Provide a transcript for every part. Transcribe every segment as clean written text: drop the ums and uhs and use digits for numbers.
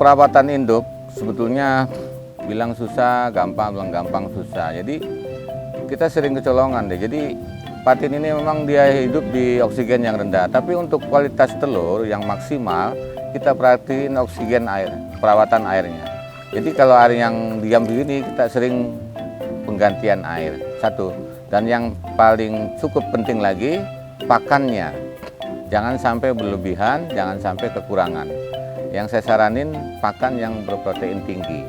perawatan induk sebetulnya bilang susah, gampang, bilang gampang, susah. Jadi kita sering kecolongan deh. Jadi patin ini memang dia hidup di oksigen yang rendah. Tapi untuk kualitas telur yang maksimal, kita perhatiin oksigen air, perawatan airnya. Jadi kalau air yang diam begini, kita sering penggantian air. Satu. Dan yang paling cukup penting lagi, pakannya. Jangan sampai berlebihan, jangan sampai kekurangan. Yang saya saranin pakan yang berprotein tinggi.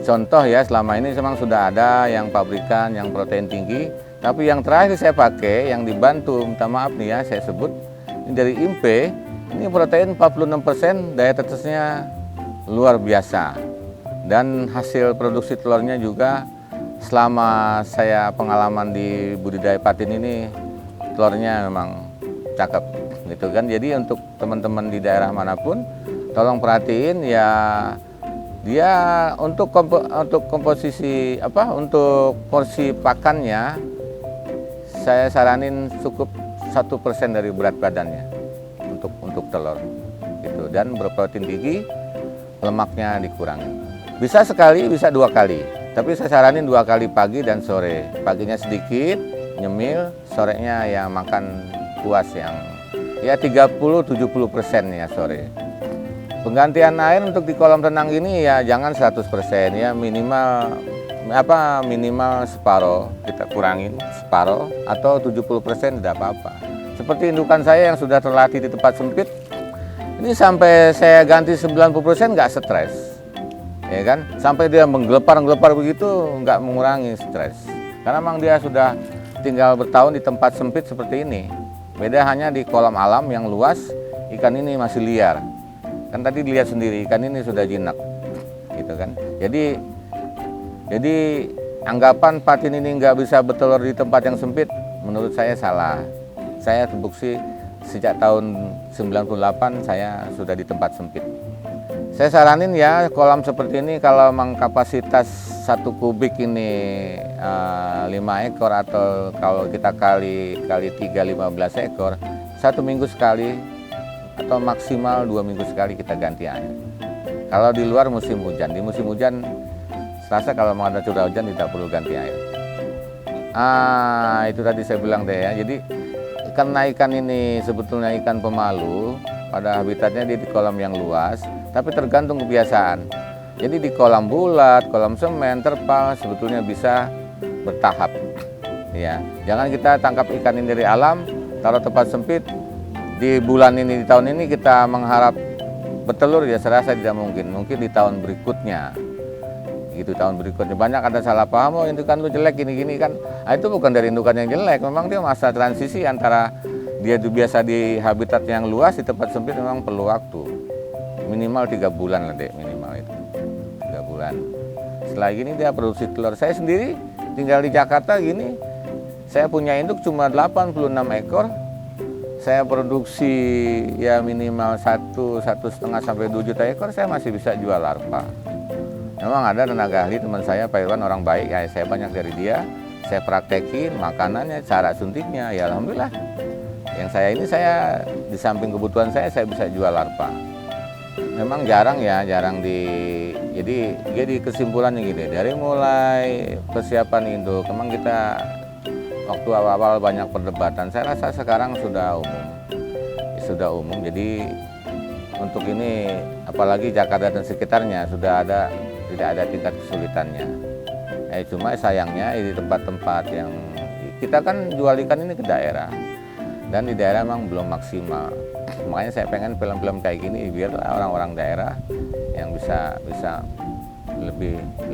Contoh ya, selama ini memang sudah ada yang pabrikan yang protein tinggi, tapi yang terakhir saya pakai yang dibantu, minta maaf nih ya, saya sebut ini dari IMPE, ini protein 46%, daya tetesnya luar biasa. Dan hasil produksi telurnya juga selama saya pengalaman di budidaya patin ini, telurnya memang cakep gitu kan. Jadi untuk teman-teman di daerah manapun, tolong perhatiin ya, dia untuk komposisi untuk porsi pakannya saya saranin cukup 1% dari berat badannya untuk telur gitu. Dan berprotein tinggi, lemaknya dikurangi. Bisa sekali, bisa 2 kali. Tapi saya saranin 2 kali pagi dan sore. Paginya sedikit nyemil, sorenya ya makan puas yang ya 30-70% ya sore. Penggantian air untuk di kolam renang ini ya jangan 100% ya, minimal separuh, kita kurangin separuh atau 70% tidak apa-apa. Seperti indukan saya yang sudah terlatih di tempat sempit, ini sampai saya ganti 90% nggak stres, ya kan? Sampai dia menggelepar begitu nggak mengurangi stres, karena memang dia sudah tinggal bertahun di tempat sempit seperti ini. Beda hanya di kolam alam yang luas, ikan ini masih liar. Kan tadi dilihat sendiri, ikan ini sudah jinak, gitu kan. Jadi anggapan patin ini nggak bisa bertelur di tempat yang sempit, menurut saya salah. Saya terbukti sejak tahun 98 saya sudah di tempat sempit. Saya saranin ya kolam seperti ini kalau memang kapasitas 1 kubik ini 5 ekor atau kalau kita kali 3 15 ekor, 1 minggu sekali atau maksimal 2 minggu sekali kita ganti air. Kalau di luar musim hujan, di musim hujan Selasa kalau mau ada curah hujan tidak perlu ganti air. Itu tadi saya bilang deh ya. Jadi karena ikan ini sebetulnya ikan pemalu, pada habitatnya dia di kolam yang luas, tapi tergantung kebiasaan. Jadi di kolam bulat, kolam semen, terpal sebetulnya bisa bertahap. Ya, jangan kita tangkap ikan ini dari alam, taruh tempat sempit. Di bulan ini, di tahun ini kita mengharap bertelur ya saya rasa tidak mungkin. Mungkin di tahun berikutnya. Gitu, tahun berikutnya banyak ada salah paham, indukan lu jelek gini-gini kan. Itu bukan dari indukan yang jelek, memang dia masa transisi antara dia biasa di habitat yang luas, di tempat sempit memang perlu waktu. Minimal 3 bulan lah dek, minimal itu 3 bulan. Setelah gini dia produksi telur. Saya sendiri tinggal di Jakarta gini, saya punya induk cuma 86 ekor. Saya produksi ya minimal 1,5 sampai 2 juta ekor, saya masih bisa jual larva. Memang ada tenaga ahli teman saya, Pak Irwan, orang baik, ya saya banyak dari dia. Saya praktekin makanannya, cara suntiknya, ya alhamdulillah. Yang saya ini saya di samping kebutuhan saya bisa jual larva. Memang jarang jadi kesimpulannya gini, dari mulai persiapan induk, memang kita waktu awal-awal banyak perdebatan. Saya rasa sekarang sudah umum. Jadi untuk ini, apalagi Jakarta dan sekitarnya tidak ada tingkat kesulitannya. Cuma sayangnya di tempat-tempat yang kita kan jual ikan ini ke daerah, dan di daerah memang belum maksimal. Makanya saya pengen film-film kayak gini biar orang-orang daerah yang bisa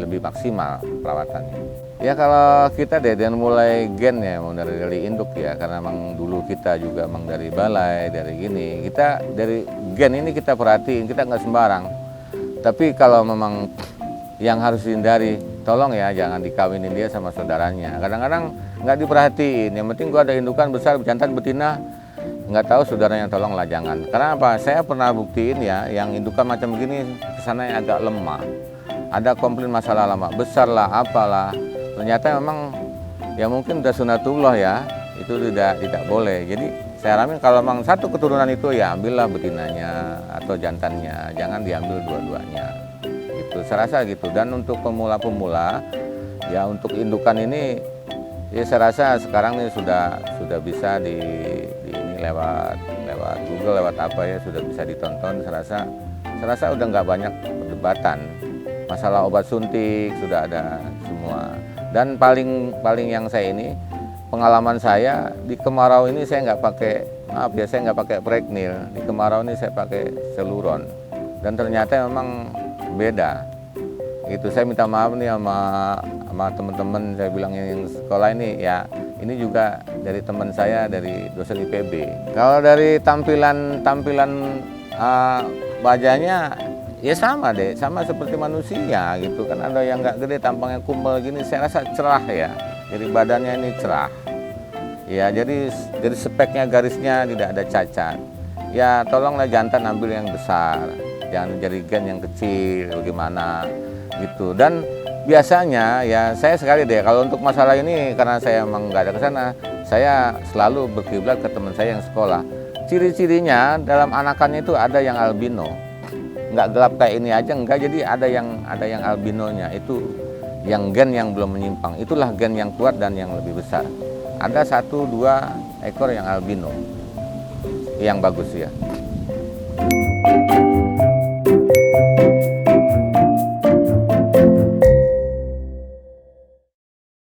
lebih maksimal perawatannya. Ya kalau kita dan mulai gen ya, dari induk ya, karena memang dulu kita juga memang dari balai, dari gini, kita dari gen ini kita perhatiin, kita nggak sembarang. Tapi kalau memang yang harus dihindari, tolong ya jangan dikawinin dia sama saudaranya. Kadang-kadang nggak diperhatiin, yang penting gua ada indukan besar, bejantan, betina, nggak tahu saudaranya, tolonglah jangan. Karena apa? Saya pernah buktiin ya, yang indukan macam begini kesannya agak lemah. Ada komplain masalah lama, besar lah, apalah. Ternyata memang ya mungkin udah sunatullah ya, itu tidak boleh. Jadi saya ramin kalau memang satu keturunan itu ya ambillah betinanya atau jantannya, jangan diambil dua-duanya. Itu saya rasa gitu. Dan untuk pemula-pemula ya untuk indukan ini ya saya rasa sekarang ini sudah bisa di ini lewat Google, lewat apa ya, sudah bisa ditonton. Saya rasa udah nggak banyak perdebatan. Masalah obat suntik sudah ada semua. Dan paling yang saya ini pengalaman saya di kemarau ini saya nggak pakai, maaf ya, saya nggak pakai Pregnil. Di kemarau ini saya pakai Seluron. Dan ternyata memang beda. Itu saya minta maaf nih sama teman-teman, saya bilang yang sekolah ini ya, ini juga dari teman saya dari dosen IPB. Kalau dari tampilan wajahnya ya sama deh, sama seperti manusia gitu kan, ada yang nggak gede, tampangnya kumpul gini, saya rasa cerah ya. Jadi badannya ini cerah. Ya, jadi speknya garisnya tidak ada cacat. Ya, tolonglah jantan ambil yang besar, jangan jadi gen yang kecil bagaimana gitu. Dan biasanya ya saya sekali deh kalau untuk masalah ini, karena saya emang nggak ada ke sana, saya selalu berkiblat ke teman saya yang sekolah. Ciri-cirinya dalam anakannya itu ada yang albino, nggak gelap kayak ini aja enggak, jadi ada yang albinonya, itu yang gen yang belum menyimpang, itulah gen yang kuat dan yang lebih besar. Ada 1-2 ekor yang albino yang bagus ya.